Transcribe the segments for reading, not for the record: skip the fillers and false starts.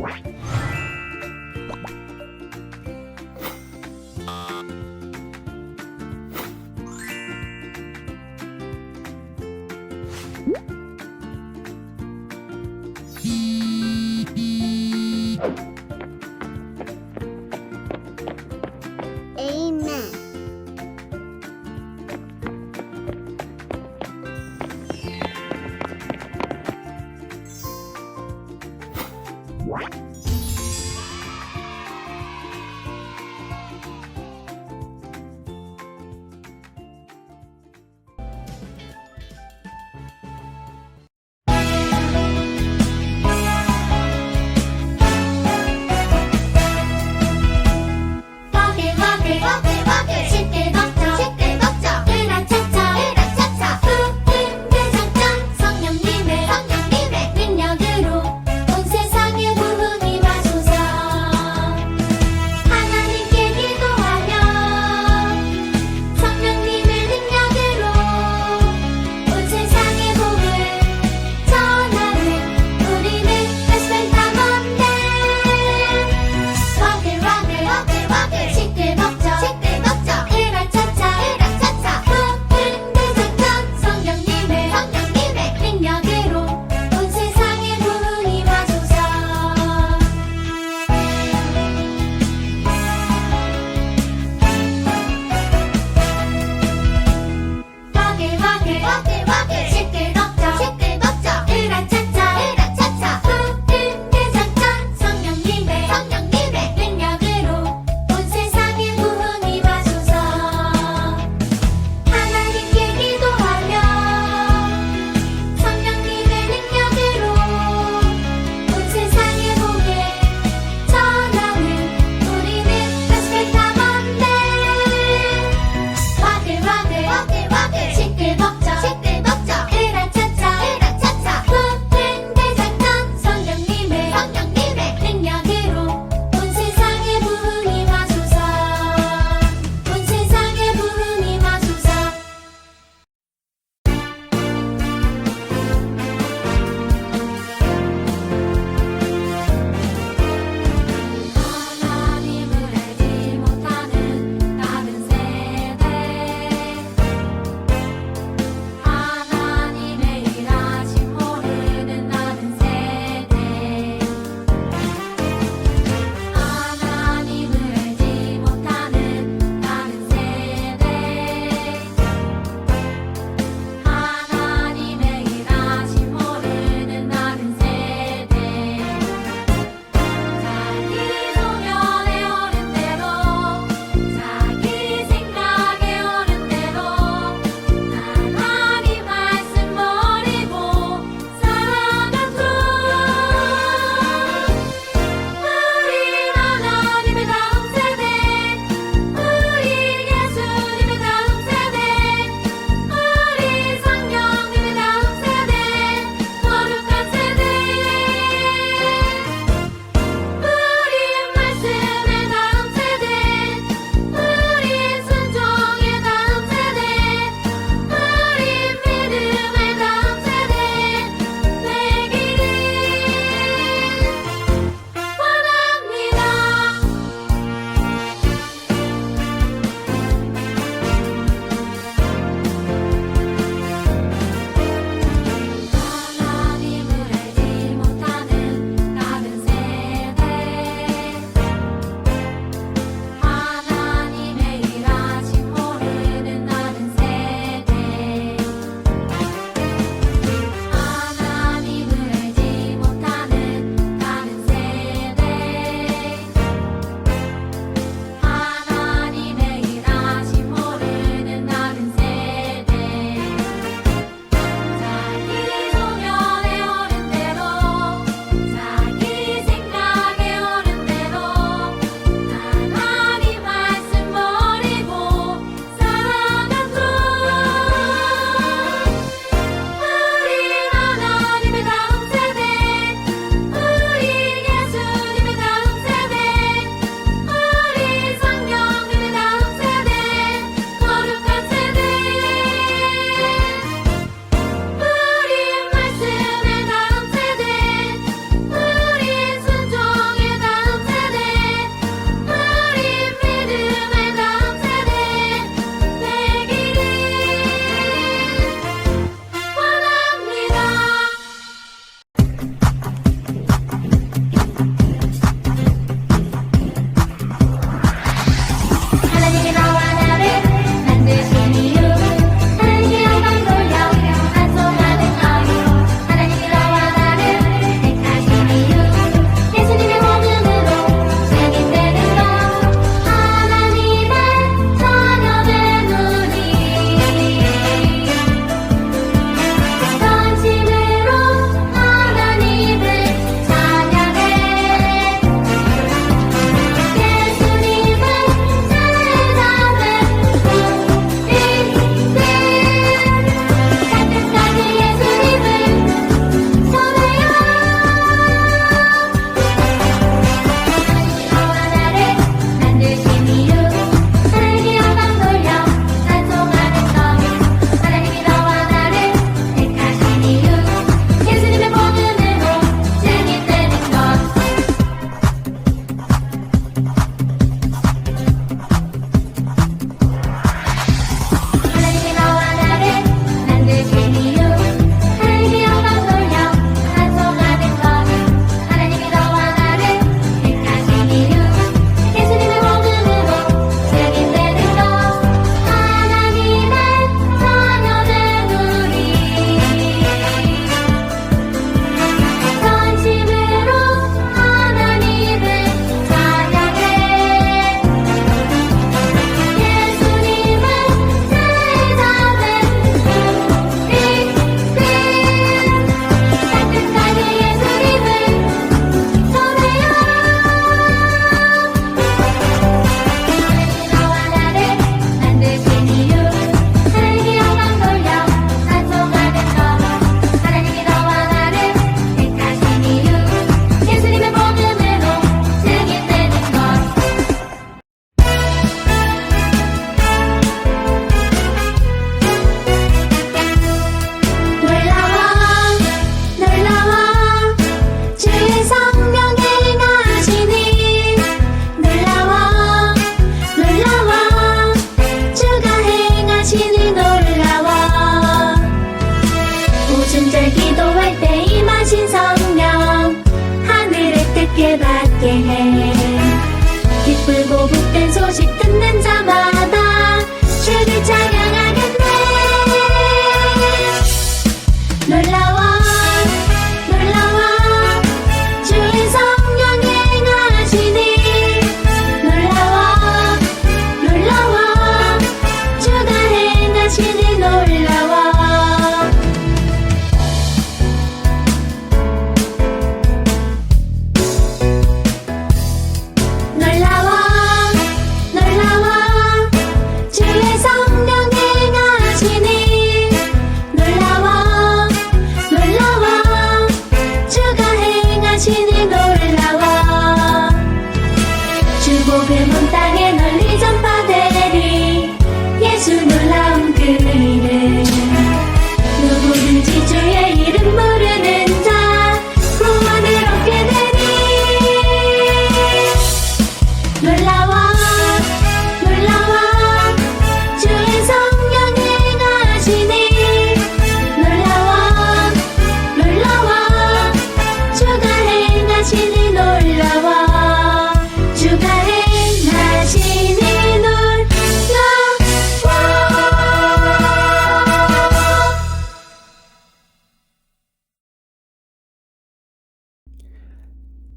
Amen.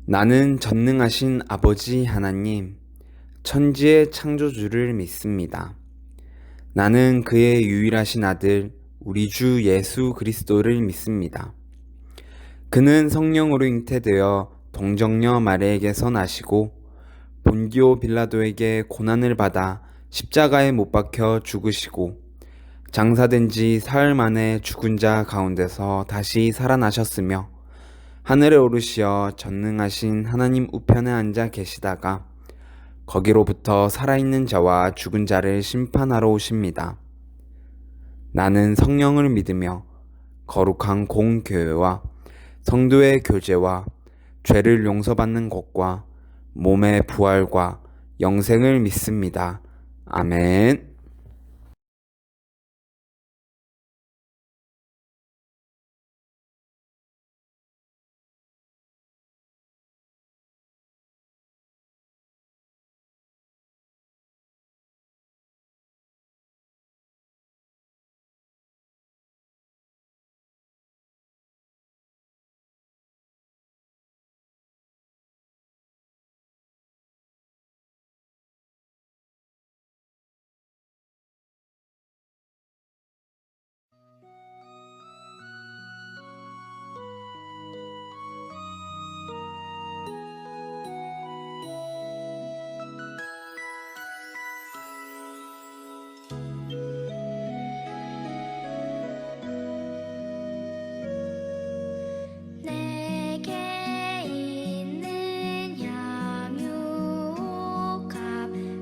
나는 전능하신 아버지 하나님, 천지의 창조주를 믿습니다. 나는 그의 유일하신 아들, 우리 주 예수 그리스도를 믿습니다. 그는 성령으로 잉태되어 동정녀 마리에게서 나시고 본디오 빌라도에게 고난을 받아 십자가에 못 박혀 죽으시고 장사된 지 사흘 만에 죽은 자 가운데서 다시 살아나셨으며 하늘에 오르시어 전능하신 하나님 우편에 앉아 계시다가 거기로부터 살아있는 자와 죽은 자를 심판하러 오십니다. 나는 성령을 믿으며 거룩한 공교회와 성도의 교제와 죄를 용서받는 것과 몸의 부활과 영생을 믿습니다. 아멘. 내게 있는 향유옥합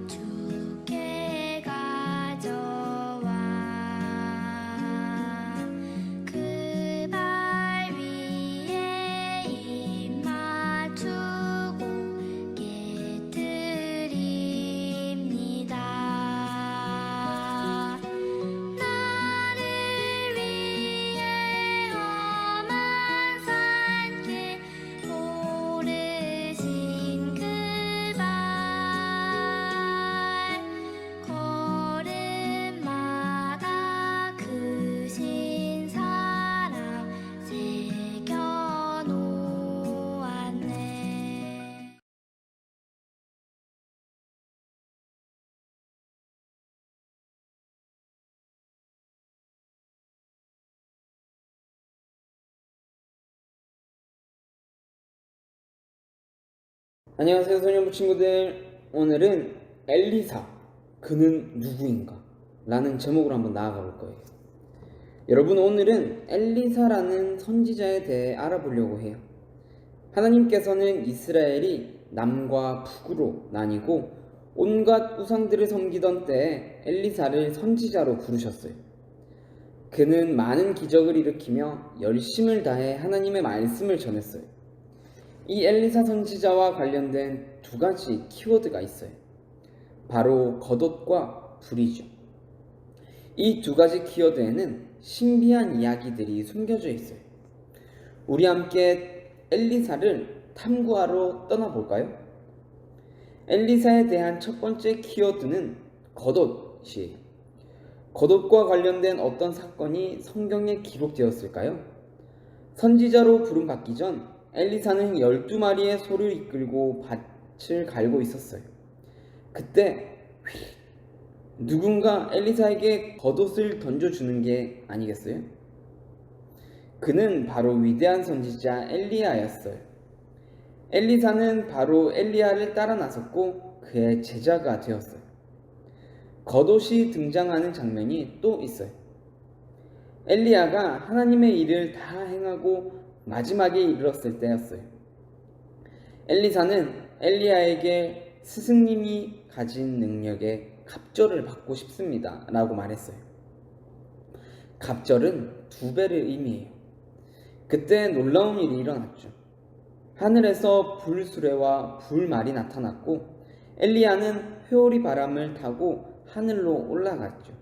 주께 가져와 그 발 위에 입 맞추고 깨뜨립니다. 나를 위해 험한 산길 오르신 그 발 걸음마다 크신 사랑 새겨놓았네. 안녕하세요 소년부 친구들. 오늘은 엘리사, 그는 누구인가? 라는 제목으로 한번 나아가 볼 거예요. 여러분, 오늘은 엘리사라는 선지자에 대해 알아보려고 해요. 하나님께서는 이스라엘이 남과 북으로 나뉘고 온갖 우상들을 섬기던 때에 엘리사를 선지자로 부르셨어요. 그는 많은 기적을 일으키며 열심을 다해 하나님의 말씀을 전했어요. 이 엘리사 선지자와 관련된 두 가지 키워드가 있어요. 바로 겉옷과 불이죠. 이 두 가지 키워드에는 신비한 이야기들이 숨겨져 있어요. 우리 함께 엘리사를 탐구하러 떠나볼까요? 엘리사에 대한 첫 번째 키워드는 겉옷이에요. 겉옷과 관련된 어떤 사건이 성경에 기록되었을까요? 선지자로 부름받기 전 엘리사는 12마리의 소를 이끌고 밭을 갈고 있었어요. 그때 누군가 엘리사에게 겉옷을 던져주는 게 아니겠어요? 그는 바로 위대한 선지자 엘리야였어요. 엘리사는 바로 엘리야를 따라 나섰고 그의 제자가 되었어요. 겉옷이 등장하는 장면이 또 있어요. 엘리야가 하나님의 일을 다 행하고 마지막에 이르렀을 때였어요. 엘리사는 엘리야에게 스승님이 가진 능력에 갑절을 받고 싶습니다 라고 말했어요. 갑절은 2배를 의미해요. 그때 놀라운 일이 일어났죠. 하늘에서 불수레와 불말이 나타났고 엘리야는 회오리 바람을 타고 하늘로 올라갔죠.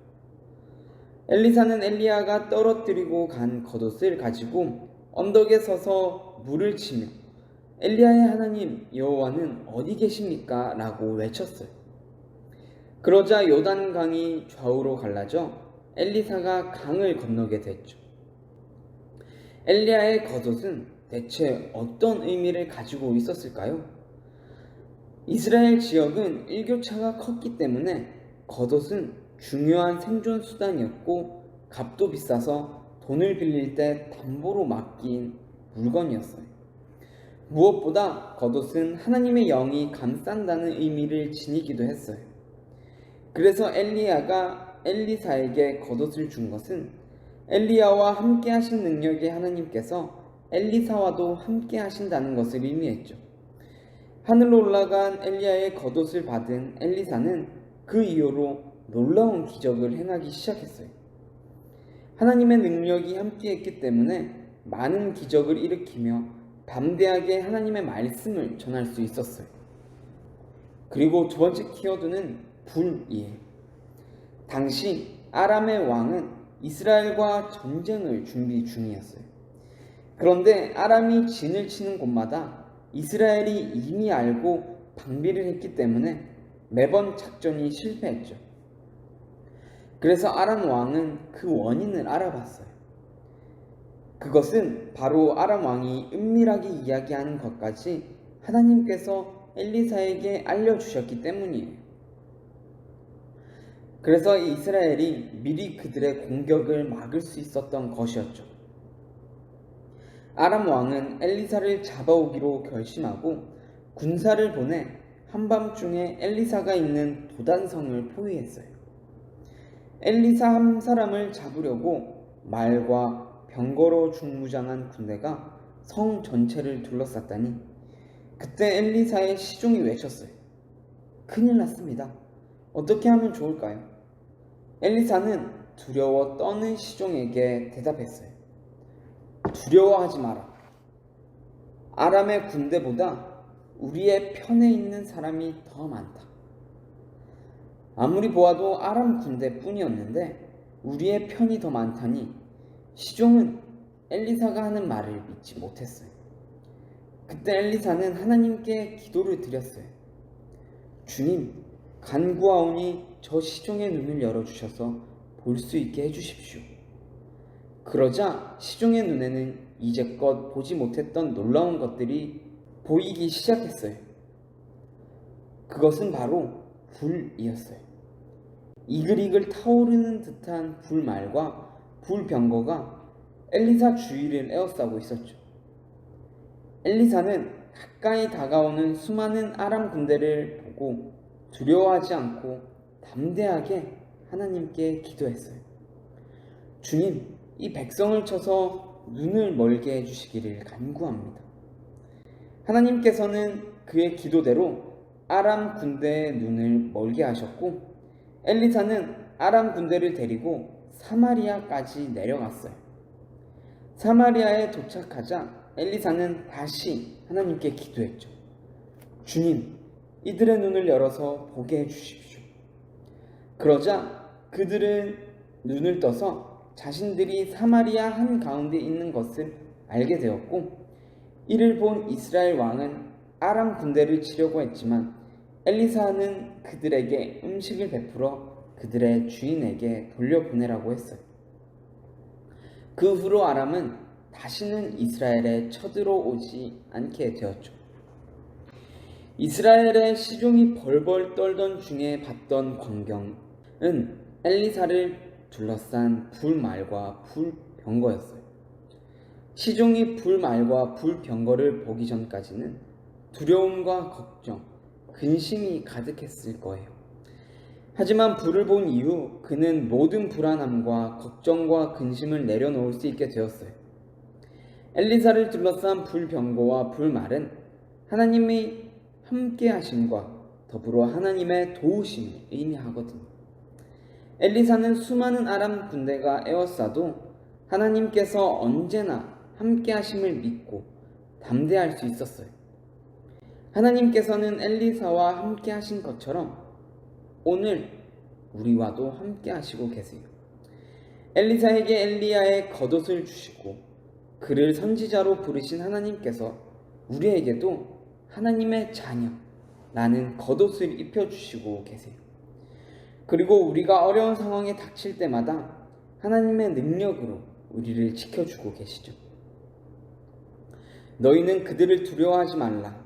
엘리사는 엘리야가 떨어뜨리고 간 겉옷을 가지고 언덕에 서서 물을 치며 엘리야의 하나님 여호와는 어디 계십니까? 라고 외쳤어요. 그러자 요단강이 좌우로 갈라져 엘리사가 강을 건너게 됐죠. 엘리야의 겉옷은 대체 어떤 의미를 가지고 있었을까요? 이스라엘 지역은 일교차가 컸기 때문에 겉옷은 중요한 생존 수단이었고 값도 비싸서 돈을 빌릴 때 담보로 맡긴 물건이었어요. 무엇보다 겉옷은 하나님의 영이 감싼다는 의미를 지니기도 했어요. 그래서 엘리야가 엘리사에게 겉옷을 준 것은 엘리야와 함께 하신 능력의 하나님께서 엘리사와도 함께 하신다는 것을 의미했죠. 하늘로 올라간 엘리야의 겉옷을 받은 엘리사는 그 이후로 놀라운 기적을 행하기 시작했어요. 하나님의 능력이 함께했기 때문에 많은 기적을 일으키며 담대하게 하나님의 말씀을 전할 수 있었어요. 그리고 두 번째 키워드는 불이에요. 당시 아람의 왕은 이스라엘과 전쟁을 준비 중이었어요. 그런데 아람이 진을 치는 곳마다 이스라엘이 이미 알고 방비를 했기 때문에 매번 작전이 실패했죠. 그래서 아람 왕은 그 원인을 알아봤어요. 그것은 바로 아람 왕이 은밀하게 이야기하는 것까지 하나님께서 엘리사에게 알려주셨기 때문이에요. 그래서 이스라엘이 미리 그들의 공격을 막을 수 있었던 것이었죠. 아람 왕은 엘리사를 잡아오기로 결심하고 군사를 보내 한밤중에 엘리사가 있는 도단성을 포위했어요. 엘리사 한 사람을 잡으려고 말과 병거로 중무장한 군대가 성 전체를 둘러쌌다니 그때 엘리사의 시종이 외쳤어요. 큰일 났습니다. 어떻게 하면 좋을까요? 엘리사는 두려워 떠는 시종에게 대답했어요. 두려워하지 마라. 아람의 군대보다 우리의 편에 있는 사람이 더 많다. 아무리 보아도 아람 군대뿐이었는데 우리의 편이 더 많다니 시종은 엘리사가 하는 말을 믿지 못했어요. 그때 엘리사는 하나님께 기도를 드렸어요. 주님, 간구하오니 저 시종의 눈을 열어주셔서 볼 수 있게 해주십시오. 그러자 시종의 눈에는 이제껏 보지 못했던 놀라운 것들이 보이기 시작했어요. 그것은 바로 불이었어요. 이글이글 타오르는 듯한 불말과 불병거가 엘리사 주위를 에워싸고 있었죠. 엘리사는 가까이 다가오는 수많은 아람 군대를 보고 두려워하지 않고 담대하게 하나님께 기도했어요. 주님, 이 백성을 쳐서 눈을 멀게 해주시기를 간구합니다. 하나님께서는 그의 기도대로 아람 군대의 눈을 멀게 하셨고 엘리사는 아람 군대를 데리고 사마리아까지 내려갔어요. 사마리아에 도착하자 엘리사는 다시 하나님께 기도했죠. 주님, 이들의 눈을 열어서 보게 해주십시오. 그러자 그들은 눈을 떠서 자신들이 사마리아 한가운데 있는 것을 알게 되었고 이를 본 이스라엘 왕은 아람 군대를 치려고 했지만 엘리사는 그들에게 음식을 베풀어 그들의 주인에게 돌려보내라고 했어요. 그 후로 아람은 다시는 이스라엘에 쳐들어오지 않게 되었죠. 이스라엘의 시종이 벌벌 떨던 중에 봤던 광경은 엘리사를 둘러싼 불말과 불병거였어요. 시종이 불말과 불병거를 보기 전까지는 두려움과 걱정, 근심이 가득했을 거예요. 하지만 불을 본 이후 그는 모든 불안함과 걱정과 근심을 내려놓을 수 있게 되었어요. 엘리사를 둘러싼 불병거와 불말은 하나님의 함께 하심과 더불어 하나님의 도우심을 의미하거든요. 엘리사는 수많은 아람 군대가 에워싸도 하나님께서 언제나 함께 하심을 믿고 담대할 수 있었어요. 하나님께서는 엘리사와 함께 하신 것처럼 오늘 우리와도 함께 하시고 계세요. 엘리사에게 엘리야의 겉옷을 주시고 그를 선지자로 부르신 하나님께서 우리에게도 하나님의 자녀라는 겉옷을 입혀주시고 계세요. 그리고 우리가 어려운 상황에 닥칠 때마다 하나님의 능력으로 우리를 지켜주고 계시죠. 너희는 그들을 두려워하지 말라.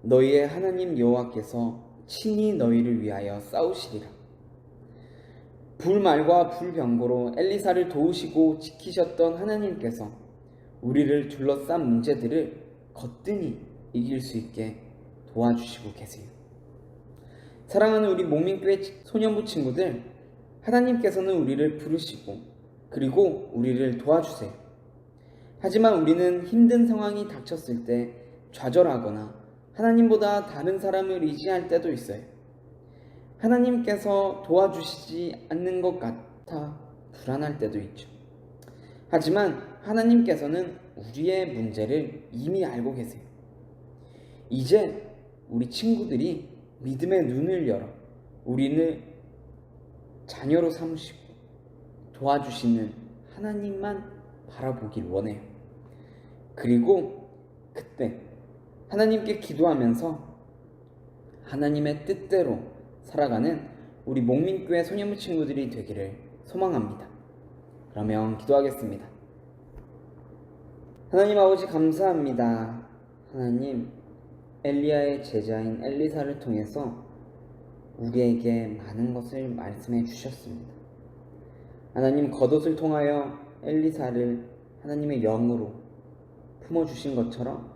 너희의 하나님 여호와께서 친히 너희를 위하여 싸우시리라. 불말과 불병거로 엘리사를 도우시고 지키셨던 하나님께서 우리를 둘러싼 문제들을 거뜬히 이길 수 있게 도와주시고 계세요. 사랑하는 우리 목민교회 소년부 친구들, 하나님께서는 우리를 부르시고 그리고 우리를 도와주세요. 하지만 우리는 힘든 상황이 닥쳤을 때 좌절하거나 하나님보다 다른 사람을 의지할 때도 있어요. 하나님께서 도와주시지 않는 것 같아 불안할 때도 있죠. 하지만 하나님께서는 우리의 문제를 이미 알고 계세요. 이제 우리 친구들이 믿음의 눈을 열어 우리를 자녀로 삼으시고 도와주시는 하나님만 바라보길 원해요. 그리고 그때 하나님께 기도하면서 하나님의 뜻대로 살아가는 우리 목민교회 소년부 친구들이 되기를 소망합니다. 그러면 기도하겠습니다. 하나님 아버지 감사합니다. 하나님, 엘리야의 제자인 엘리사를 통해서 우리에게 많은 것을 말씀해 주셨습니다. 하나님, 겉옷을 통하여 엘리사를 하나님의 영으로 품어주신 것처럼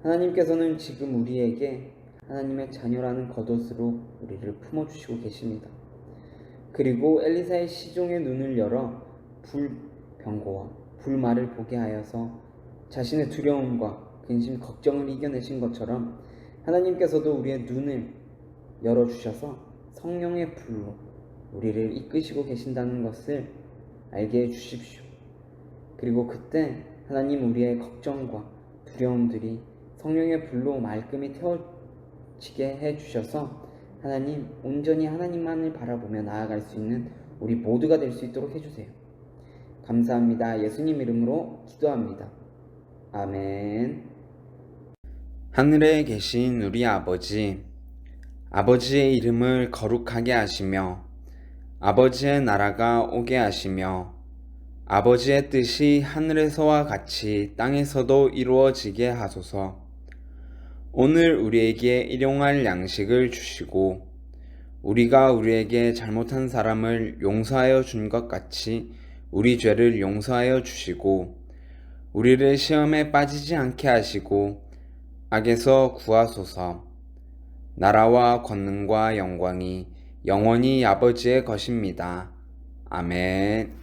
하나님께서는 지금 우리에게 하나님의 자녀라는 겉옷으로 우리를 품어주시고 계십니다. 그리고 엘리사의 시종의 눈을 열어 불병거와 불말을 보게 하여서 자신의 두려움과 근심, 걱정을 이겨내신 것처럼 하나님께서도 우리의 눈을 열어주셔서 성령의 불로 우리를 이끄시고 계신다는 것을 알게 해주십시오. 그리고 그때 하나님, 우리의 걱정과 두려움들이 성령의 불로 말끔히 태워지게 해주셔서 하나님, 온전히 하나님만을 바라보며 나아갈 수 있는 우리 모두가 될 수 있도록 해주세요. 감사합니다. 예수님 이름으로 기도합니다. 아멘. 하늘에 계신 우리 아버지, 아버지의 이름을 거룩하게 하시며 아버지의 나라가 오게 하시며 아버지의 뜻이 하늘에서와 같이 땅에서도 이루어지게 하소서. 오늘 우리에게 일용할 양식을 주시고 우리가 우리에게 잘못한 사람을 용서하여 준 것 같이 우리 죄를 용서하여 주시고 우리를 시험에 빠지지 않게 하시고 악에서 구하소서. 나라와 권능과 영광이 영원히 아버지의 것입니다. 아멘.